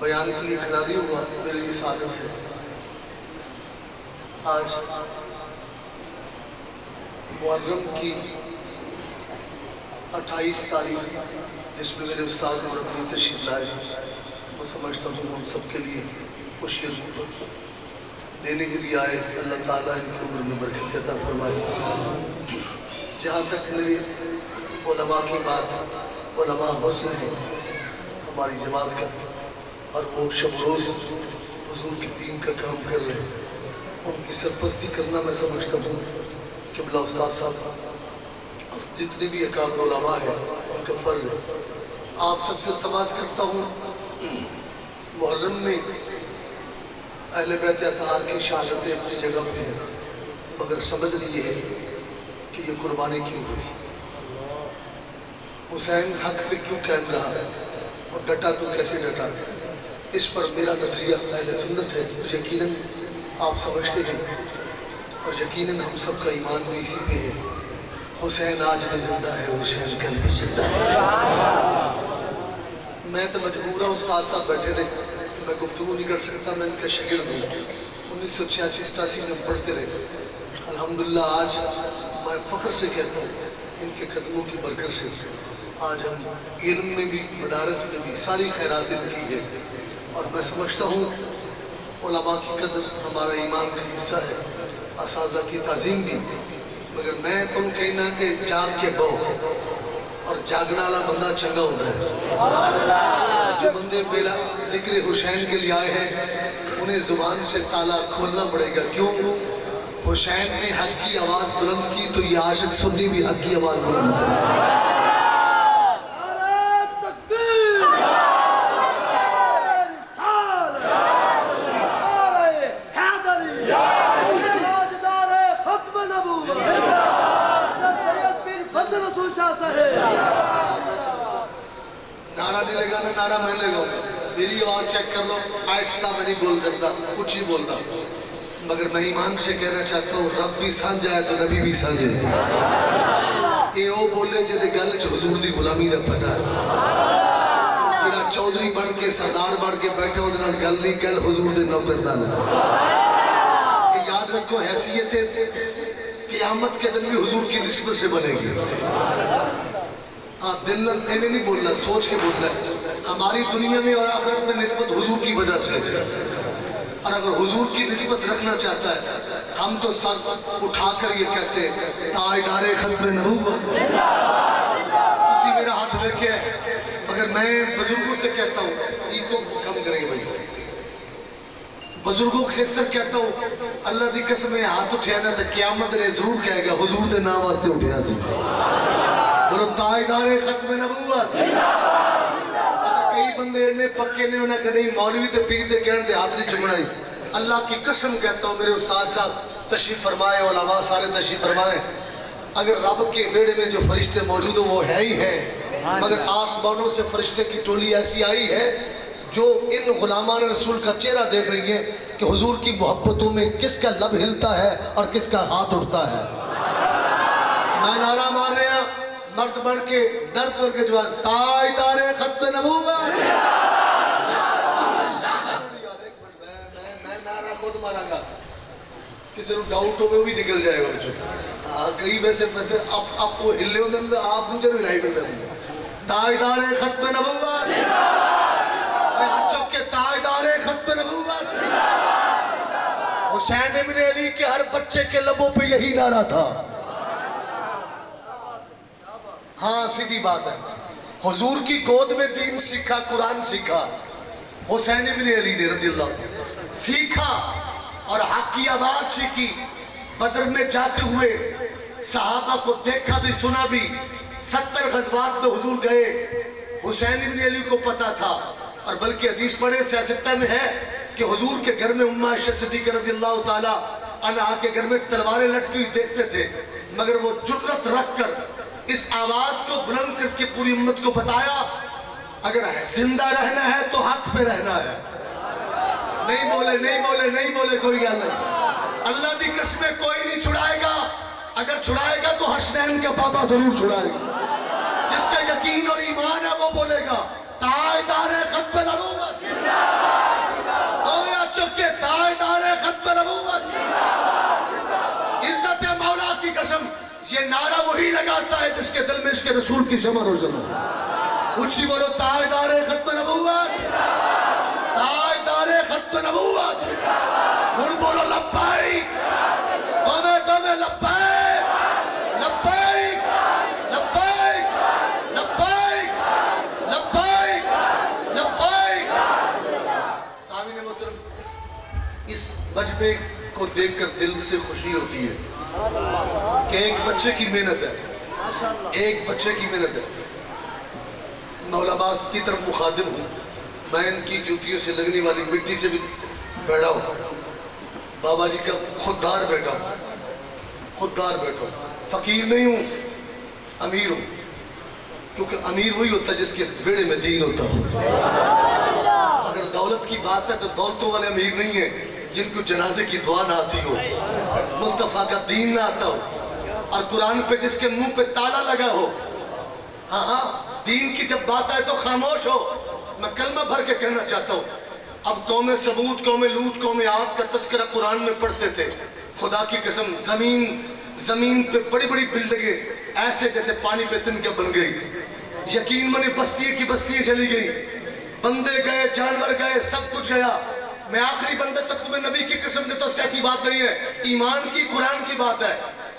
بیان کے لیے کھڑا نہیں ہوا، میرے لیے سعادت ہے۔ آج محرم کی 28 تاریخ، جس میں میرے استاد مربی تشریف لائے، میں سمجھتا ہوں ہم سب کے لیے خوشی دینے کے لیے آئے۔ اللہ تعالیٰ ان کی عمر میں برکت عطا فرمائے۔ جہاں تک میرے علماء کی بات، علماء حسن ہے ہماری جماعت کا، اور وہ شب روز حضور کے دین کا کام کر رہے ہیں، ان کی سرپرستی کرنا میں سمجھتا ہوں قبلہ استاد صاحب اور جتنے بھی اکابر علماء ہیں ان کا فرض ہے۔ آپ سب سے التماس کرتا ہوں، محرم میں اہل بیت اطہار کی شہادتیں اپنی جگہ پہ ہیں، مگر سمجھ لیے ہے کہ یہ قربانی کیوں ہوئی، حسین حق پہ کیوں قائم رہا اور ڈٹا تو کیسے ڈٹا۔ اس پر میرا نظریہ اہل سنت ہے، یقیناً آپ سمجھتے ہیں اور یقیناً ہم سب کا ایمان بھی اسی پہ ہے۔ حسین آج بھی زندہ ہے، حسین کل بھی زندہ ہے۔ میں تو مجبور ہوں، استاد صاحب بیٹھے رہے، میں گفتگو نہیں کر سکتا، میں ان کا شاگرد ہوں۔ 1986-87 میں پڑھتے رہے۔ الحمدللہ آج میں فخر سے کہتا ہوں ان کے قدموں کی برکت سے آج ہم علم میں بھی، مدارس میں بھی ساری خیرات ان کی ہے، اور میں سمجھتا ہوں علماء کی قدر ہمارا ایمان کا حصہ ہے، اساتذہ کی تعظیم بھی۔ مگر میں تم کہنا کہ جاگ کے بہو، اور جاگنا والا بندہ چنگا ہوتا ہے۔ جو بندے بلا ذکر حسین کے لیے آئے ہیں انہیں زبان سے تالا کھولنا پڑے گا۔ کیوں؟ حسین نے حق کی آواز بلند کی تو یہ عاشق سنی بھی حق کی آواز بلند کی۔ نعرہ نہیں لگا نا، نعرہ میں لگاؤں گا، میری آواز چیک کر لو، آہستہ میں نہیں بول سکتا، کچھ ہی بولتا، مگر میں ایمان سے کہنا چاہتا ہوں رب بھی سانجھ جائے تو نبی بھی سانجھے۔ اے او بولے جدے گل چ حضور دی غلامی دا پتہ ہے، جڑا چودھری بن کے سردار بن کے بیٹھے وہ دنال گل نہیں، گل حضور دے نوکر نال۔ یاد رکھو حیثیت قیامت کے دن بھی حضور کی نسبت سے بنے گی۔ دل ایویں نہیں بولنا، سوچ کے بولنا ہے۔ ہماری دنیا میں اور آخرت میں نسبت حضور کی وجہ سے ہے، اور اگر حضور کی نسبت رکھنا چاہتا ہے ہم تو سر اٹھا کر یہ کہتے ہیں تاجدار ختم نبوت، اسی میرا ہاتھ رکھے ہے۔ مگر میں بزرگوں سے کہتا ہوں ایگو کم کریں گے بھائی، بزرگوں سے اکثر کہتا ہوں اللہ دی قسم ہے ہاتھ اٹھیا نا تو قیامت نے ضرور کہے گا حضور دے نام واسطے اٹھیا سی، بولو تاجدار ختم نبوت۔ اچھا کئی بندے نے پکے نے انہیں کہ نہیں مولوی تے پیر دے کہنے دے ہاتھ نہیں چمڑائی۔ اللہ کی قسم کہتا ہوں میرے استاد صاحب تشریف فرمائے، علماء سارے تشریف فرمائے، اگر رب کے بیڑے میں جو فرشتے موجود ہیں وہ ہے ہی ہے، مگر آسمانوں سے فرشتے کی ٹولی ایسی آئی ہے جو ان غلامان رسول کا چہرہ دیکھ رہی ہے کہ حضور کی محبتوں میں کس کا لب ہلتا ہے اور کس کا ہاتھ اٹھتا ہے۔ میں نعرہ مار رہے ہیں مرد بڑھ کے درد بڑھ کے جوان، تاجدار ختم نبوت۔ میں نعرہ خود مارا گا، کسی کو ڈاؤٹ ہو وہ بھی نکل جائے گا بچوں۔ کئی ویسے آپ کو ہلے ہوتے ہیں آپ دوسرے بھی لائی کرتے ہیں، تاجدار ختم نبوت، ہاتھ چک کے تاجدار ختم نبوت۔ حسین ابن علی کے ہر بچے کے لبوں پہ یہی نعرہ تھا۔ ہاں سیدھی بات ہے، حضور کی گود میں دین سیکھا، قرآن سیکھا حسین ابن علی نے رضی اللہ عنہ، سیکھا اور حق کی آواز سیکھی۔ بدر میں جاتے ہوئے صحابہ کو دیکھا بھی سنا بھی، 70 غزوات میں حضور گئے، حسین ابن علی کو پتا تھا، اور بلکہ حدیث پڑھے سیاستہ میں ہے کہ حضور کے گھر میں امہ عائشہ صدیقہ رضی اللہ تعالیٰ عنہا کے گھر میں تلواریں لٹکی ہوئی دیکھتے تھے، مگر وہ جرت رکھ کر اس آواز کو بلند کر کے پوری امت کو بتایا اگر زندہ رہنا ہے تو حق پہ رہنا ہے۔ نہیں بولے نہیں بولے نہیں بولے کوئی گل نہیں، اللہ دی قسمیں کوئی نہیں چھڑائے گا، اگر چھڑائے گا تو حسنین کا بابا ضرور چھڑائے گا۔ جس کا یقین اور ایمان ہے وہ بولے گا تاجدار ختم نبوت۔ آتا ہے جس کے دل میں عشق رسول کی شمع روشن ہو. اچھی بولو تاجدار ختم نبوت, تاجدار ختم نبوت. اور بولو لبیک دمے دمے لبیک لبیک لبیک لبیک لبیک لبیک. سامعین محترم, اس وجبے کو دیکھ کر دل سے خوشی ہوتی ہے کہ ایک بچے کی محنت ہے, ایک بچے کی محنت ہے. میں علماء کی طرف مخادم ہوں, میں ان کی جوتیوں سے لگنے والی مٹی سے بھی بیٹھا ہوں. بابا جی کا خوددار بیٹا ہوں, خوددار بیٹا ہوں. فقیر نہیں ہوں, امیر ہوں, کیونکہ امیر وہی ہوتا ہے جس کے ویڑے میں دین ہوتا ہو. اگر دولت کی بات ہے تو دولتوں والے امیر نہیں ہیں جن کو جنازے کی دعا نہ آتی ہو, مصطفیٰ کا دین نہ آتا ہو, اور قرآن پہ جس کے منہ پہ تالا لگا ہو. ہاں ہاں, دین کی جب بات آئے تو خاموش ہو. میں کلمہ بھر کے کہنا چاہتا ہوں, اب قوم سمود, قوم لوط, قوم عاد کا تذکرہ قرآن میں پڑھتے تھے. خدا کی قسم زمین پہ بڑی بڑی بلڈنگیں ایسے جیسے پانی پہ تنکے بن گئی. یقین مانی بستیاں کی بستیاں چلی گئی, بندے گئے, جانور گئے, سب کچھ گیا. میں آخری بندے تک تمہیں نبی کی قسم دے تو سیاسی بات نہیں ہے, ایمان کی قرآن کی بات ہے.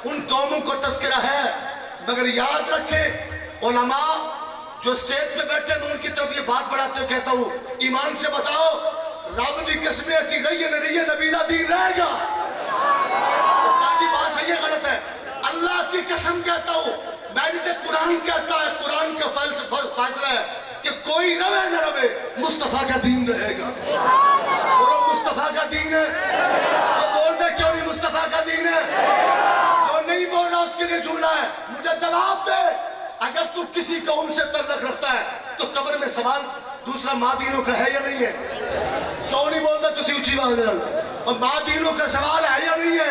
ان قوموں کو تذکرہ ہے, مگر یاد رکھیں علماء جو اسٹیج پہ بیٹھے میں ان کی طرف یہ بات بڑھاتے ہوئے کہتا ہوں, ایمان سے بتاؤ رب دی قسمیں ایسی رہی ہے نہ رہی ہے, نبی دا دین رہے گا؟ استاد جی بات صحیح ہے غلط ہے؟ اللہ کی قسم کہتا ہوں, میں نہیں کہ قرآن کہتا ہے, قرآن کا فیصلہ ہے کہ کوئی رہے نہ رہے, مصطفیٰ کا دین رہے گا. بولو مصطفیٰ کا دین ہے. اور بول دے کیوں نہیں مصطفیٰ کا دین ہے؟ جو نہیں بول رہا اس کے لیے جھولا ہے. مجھے جواب دے, اگر تو کسی قوم سے تعلق رکھتا ہے تو قبر میں سوال دوسرا ماں دینوں کا ہے یا نہیں ہے؟ کیوں نہیں بولتا تسی اچھی بات ہے؟ اور ماں دینوں کا سوال ہے یا نہیں ہے؟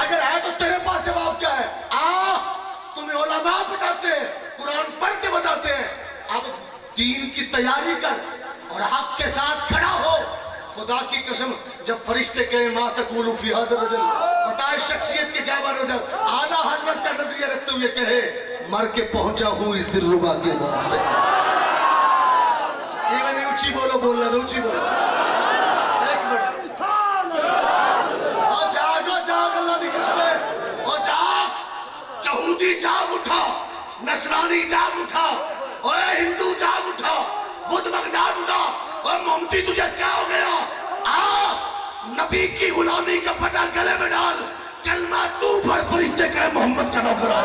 اگر ہے تو تیرے پاس جواب کیا ہے؟ تمہیں علماء بتاتے ہیں, قرآن پڑھ کے بتاتے ہیں. اب دین کی تیاری کر اور حق کے ساتھ کھڑا ہو. خدا کی قسم جب فرشتے کہے ما تقول فی ھذا الرجل, بتائے شخصیت کے کیا بارے میں, اعلیٰ حضرت کا نظریہ رکھتے ہوئے کہے مر کے پہنچا ہوں اس دل ربا کے واسطے. یہ میں نے اونچی بولو, بولنا دو اونچی بولو. ایک منٹ, اور جاگ اللہ دی قسمیں, اور جاگ یہودی جاگ اٹھا, نصرانی جاگ اٹھا, اور ہندو جاگ اٹھا, بدھ مت جاگ اٹھا. اور محمدی تجھے کیا ہو گیا؟ نبی کی غلامی کا پٹا گلے میں ڈال, کلمہ تو پر فرشتے کہے محمد کا نوکر آ.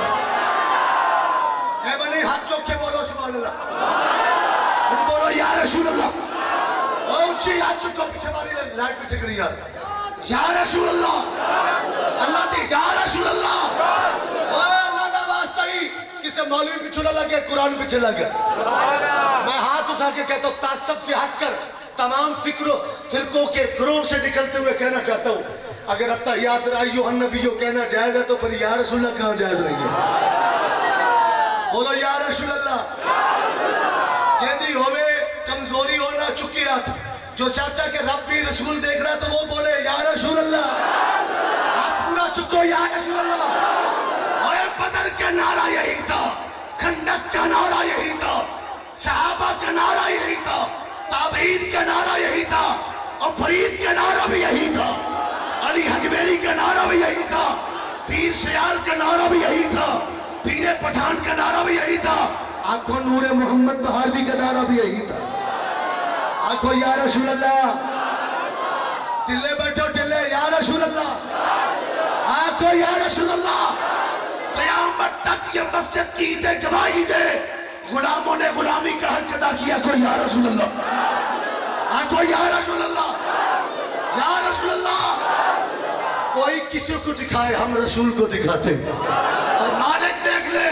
اے بنی ہاتھ چوک کے بولو سبحان اللہ, بولو یا رسول اللہ. اونچی ہاتھ چوک کو پیچھے ماری, لائٹ پیچھے کری یار. یا رسول اللہ, اللہ دی یا رسول اللہ. اللہ دا واسطہ ہی کسے مولوی پیچھے نہ لگے, قرآن پیچھے لگے. میں ہاتھ اٹھا کے کہتا ہوں تعصب سے ہٹ کر تمام فرقوں کے گروہ سے نکلتے ہوئے کہنا چاہتا ہوں, اگر اتحیات ایھا النبیو کہنا جائز ہے تو پھر یا رسول اللہ کہاں جائز نہیں ہے؟ بولو یا رسول اللہ. جیدی ہوئے کمزوری ہونا چکی رات, جو چاہتا ہے کہ رب بھی رسول دیکھ رہا ہے تو وہ بولے یا رسول اللہ. آپ پورا چکو یا رسول اللہ. اور بدر کا نعرہ یہی تھا, خندق کا نعرہ یہی تھا, صحابہ کا نعرہ یہی تھا, تابعین کا نعرہ یہی تھا, اور فرید کا نعرہ بھی یہی تھا, علی حجویری کا نعرہ بھی یہی تھا, پیر سیال کا نعرہ بھی یہی تھا, پیر پٹھان کا نعرہ بھی یہی تھا, آنکھوں نور محمد بہاروی کا نعرہ بھی یہی تھا. آنکھوں یا رسول اللہ, ٹلے بیٹھو ٹلے, یا رسول اللہ. آنکھوں یا رسول اللہ. قیامت تک یہ مسجد کی عیدیں گواہی دے, غلاموں نے غلامی کا حق ادا کیا. کوئی یا رسول اللہ, کوئی یا رسول اللہ, یا رسول اللہ. کوئی کسی کو دکھائے, ہم رسول کو دکھاتے. اور مالک دیکھ لے,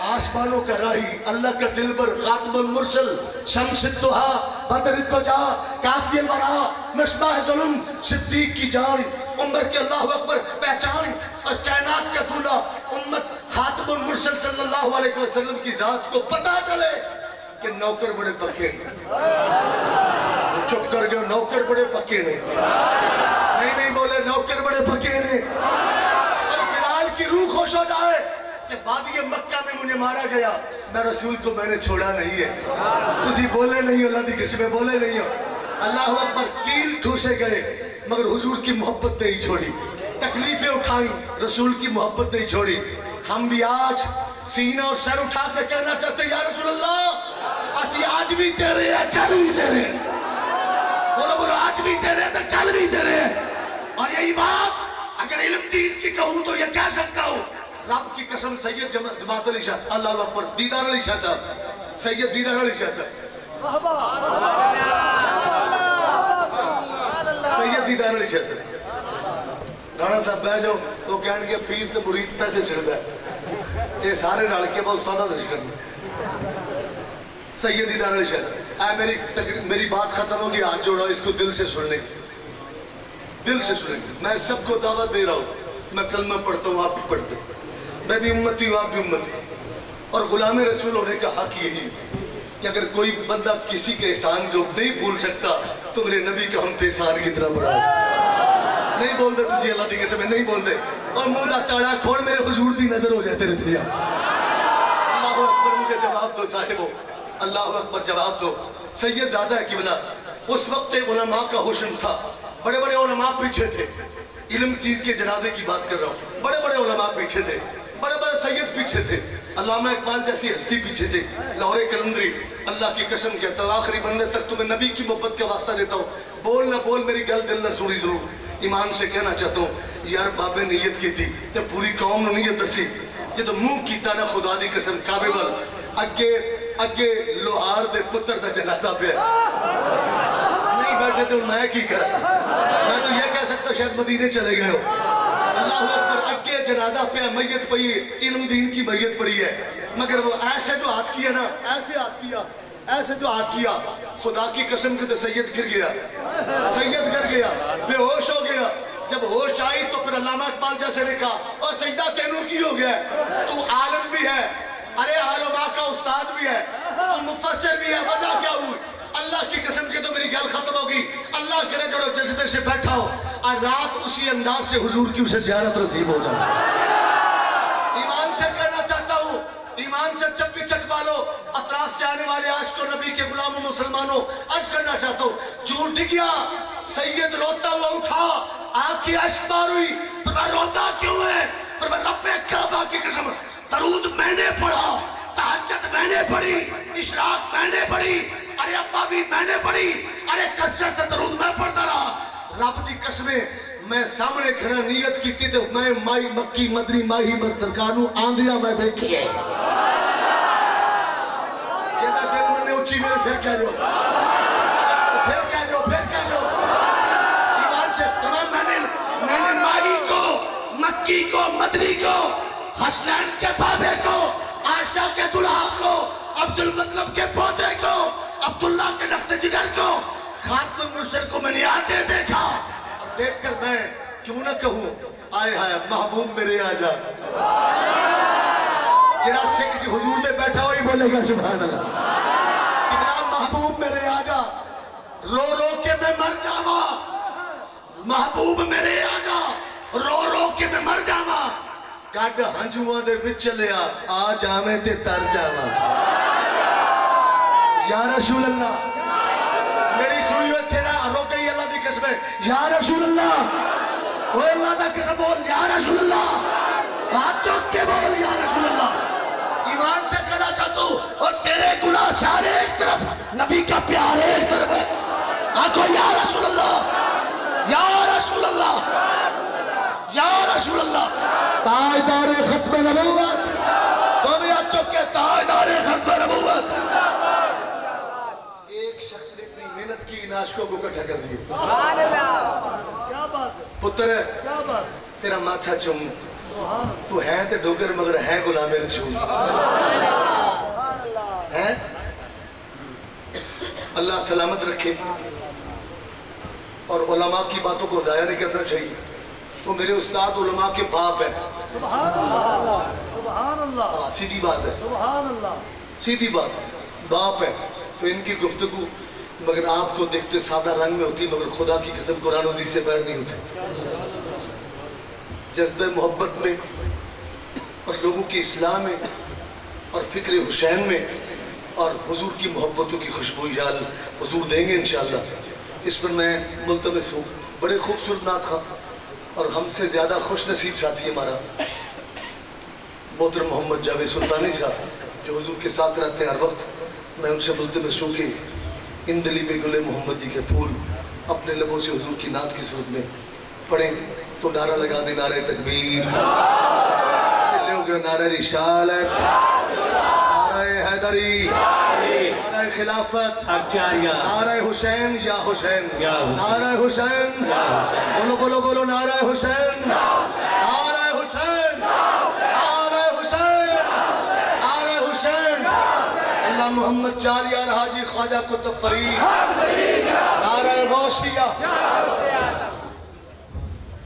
آسمانوں کا راہی, اللہ کا دلبر, خاتم المرسل, شمس الضحیٰ, بدر الدجا, کافی الورا, مصباح ظلم, صدیق کی جان, عمر کے اللہ اکبر پہچان, اور کائنات کا دولہ امت خاتم المرسل صلی اللہ علیہ وسلم کی ذات کو پتا چلے کہ نوکر بڑے پکے نہیں. وہ چپ کر گئے, نوکر بڑے پکے نہیں بولے, نوکر بڑے پکے نہیں. اور بلال کی روح خوش ہو جائے کہ وادی مکہ میں مجھے مارا گیا، میں رسول کو میں نے چھوڑا نہیں ہے. تسی بولے نہیں ہو، اللہ دی قسمیں بولے نہیں ہو. اللہ اکبر. کیل ٹھوسے گئے مگر حضور کی محبت نہیں چھوڑی، تکلیفیں اٹھائیں رسول کی محبت نہیں چھوڑی. ہم بھی آج سینہ اور سر اٹھا کے کہنا چاہتے ہیں یا رسول اللہ اسی آج بھی تیرے ہیں کل بھی تیرے ہیں. بولو بولو آج بھی تیرے ہیں تو کل بھی تیرے ہیں. اور یہی بات اگر علم دین کی کہوں تو یہ کہہ سکتا ہوں رب کی قسم. سید جماعت علی شاہ اللہ اکبر دیدار علی شاہ صاحب، سید دیدار علی شاہ صاحب، سید دیدار علی شاہ صاحب. رانا صاحب بہ جاؤ وہ کہنے کے پیر تو مرید پیسے چڑھتا ہے، یہ سارے ڈال کے بہت استادہ سے کرنا. سید دیدار علی شاہ صاحب میری بات ختم ہوگی، ہاتھ جوڑا اس کو دل سے سن لیں، دل سے سنیں. میں سب کو دعوت دے رہا ہوں، میں کلمہ پڑھتا ہوں آپ بھی پڑھتے، میں بھی امتی ہوں آپ بھی امتی. اور غلام رسول ہونے کا حق یہی ہے کہ اگر کوئی بندہ کسی کے احسان کو نہیں بھول سکتا تو میرے نبی کا ہم پہ احسان کی طرح بڑھا نہیں بول دے. تسی اللہ دی قسم نہیں بول دے اور منہ دا تاڑا کھوڑ میرے حضور دی نظر ہو جاتے رہتے ہیں. اللہ اکبر. مجھے جواب دو صاحبو، اللہ اکبر جواب دو. سید زیادہ ہے قبلہ اس وقت علماء کا حشم تھا، بڑے بڑے علماء پیچھے تھے. علم چیز کے جنازے کی بات کر رہا ہوں، بڑے بڑے علماء پیچھے تھے، بڑے بڑے سید پیچھے تھے، علامہ اقبال جیسی ہستی پیچھے تھے، لاہور قلندری. اللہ کی قسم کہتا ہوں آخری بندے تک تمہیں نبی کی محبت کا واسطہ دیتا ہوں. بول نہ بول میری گل دل نہ سنی ضرور. ایمان سے کہنا چاہتا ہوں یار بابے نیت کی تھی کہ پوری قوم نے نیت دسی کہ تو منہ کیتا نا خدا دی قسم کعبے وال اگے لوہار دے پتر دا جنازہ پہ نہیں بیٹھے تو میں کی کرا. میں تو یہ کہہ سکتا شاید مدینے چلے گئے ہو. اللہ اکبر. اگے جنازہ پہ میت پئی ہے، علم دین کی میت پڑی ہے، مگر وہ ایسے جو ہاتھ کیا نا، ایسے ہاتھ کیا، ایسے جو ہاتھ کیا، خدا کی قسم کے تو سید گر گیا، سید گر گیا، بے ہوش ہو گیا. جب ہوش آئی تو پھر علامہ اقبال جیسے نے کہا اور سجدہ تینوں کی ہو گیا ہے، تو عالم بھی ہے، ارے علماء کا استاد بھی ہے، تو مفسر بھی ہے. وجہ کیا ہوئی؟ اللہ کی قسم کے تو میری گل ختم ہوگی. اللہ کرے جڑو جذبے سے بیٹھا ہو اور رات اسی انداز سے حضور کی اسے زیارت نصیب ہو جائے. ایمان سے کہنا چاہتا ہوں، ایمان سے جب بھی چکوا لو اطراف سے آنے والے عاشق و نبی کے غلاموں مسلمانوں، عرض کرنا چاہتا ہوں جھوٹ گیا. سید روتا ہوا اٹھا، آنکھیں اشک بار ہوئی، پر میں روتا کیوں ہے؟ پر میں رب کعبہ کی قسم درود میں نے پڑھا، تہجد میں نے پڑھی، اشراق میں نے پڑھی، ارے ابا بھی میں نے پڑھی، ارے کثرت سے درود میں پڑھتا رہا. رب دی قسمیں میں سامنے کھڑا نیت کی تھی تو میں مائی مکی مدری ماہی بر سرکانوں آندھیا میں بیٹھی ہے. جیدہ دل میں نے اچھی میرے پھر کہہ دو، پھر کہہ دو، پھر کہہ دو. ایمان سے میں نے ماہی کو، مکی کو، مدری کو، حسنین کے بابے کو، عائشہ کے دلہا کو، عبد المطلب کے پودے کو، عبداللہ کے نفت جگر کو، خاتم المرسل کو میں نے آتے دیکھا. دیکھ کر میں کیوں نہ کہوں آئے ہائے محبوب میرے آجا. جڑا سکھ حضور دے بیٹھا ہوئی بولے گا سبحان اللہ. قبلہ محبوب میرے آجا، رو رو کے میں مر جاوا. محبوب میرے آجا، رو رو کے میں مر جاوا. کڈ ہنجواں دے وچ لیا آ جاویں تے تر جاوا. یا رسول اللہ میری سوئی ہوئے تھے نا رو گئی اللہ دی قسمیں. یا رسول اللہ وہ اللہ دا قسم بول یا رسول اللہ، ہاتھ چوک کے بول یا رسول اللہ. ایمان سے کہنا چاہتا ہوں اور تیرے گناہ سارے ایک طرف، نبی کا پیار ایک طرف ہے. آنکھو یا رسول اللہ، یا رسول اللہ، یا رسول اللہ. تاجدار ختم نبوت، دو بھی ہاتھ چوک کے تاجدار ختم نبوت. ایک شخص نے اتنی محنت کی ان عاشقوں کو اکٹھا کر دی. سبحان اللہ، کیا بات ہے، پتر کیا بات، تیرا ماتھا چوم، تو ہے تے ڈوگر مگر ہے غلام رسول ہے. اللہ سلامت رکھے اور علماء کی باتوں کو ضائع نہیں کرنا چاہیے. وہ میرے استاد علماء کے باپ ہیں. سبحان اللہ، سبحان اللہ، سیدھی بات ہے، سبحان اللہ. سیدھی بات ہے، باپ ہے. تو ان کی گفتگو مگر آپ کو دیکھتے سادہ رنگ میں ہوتی مگر خدا کی قسم قرآن و حدیث سے باہر نہیں ہوتی. جذبہ محبت میں اور لوگوں کی اصلاح میں اور فکر حسین میں اور حضور کی محبتوں کی خوشبو حضور دیں گے انشاءاللہ. اس پر میں ملتمس ہوں. بڑے خوبصورت نعت خواں اور ہم سے زیادہ خوش نصیب ساتھی ہمارا محترم محمد جاوید سلطانی صاحب جو حضور کے ساتھ رہتے ہیں ہر وقت. میں ان سے ملتمس ہوں کہ ان دلی میں گل محمدی کے پھول اپنے لبوں سے حضور کی نعت کی صورت میں پڑھیں تو نعرہ لگا دیں نعرہ تکبیر، نعرہ رسالت، نعرہ حیدری، نعرہ خلافت، نعرہ حسین یا حسین، نعرہ حسین، بولو بولو بولو نعرہ حسین، نعرہ حسین، نعرہ حسین، نعرہ حسین. اللہ محمد چالیار حاجی خواجہ کتب فرید، نعرہ غوثیہ.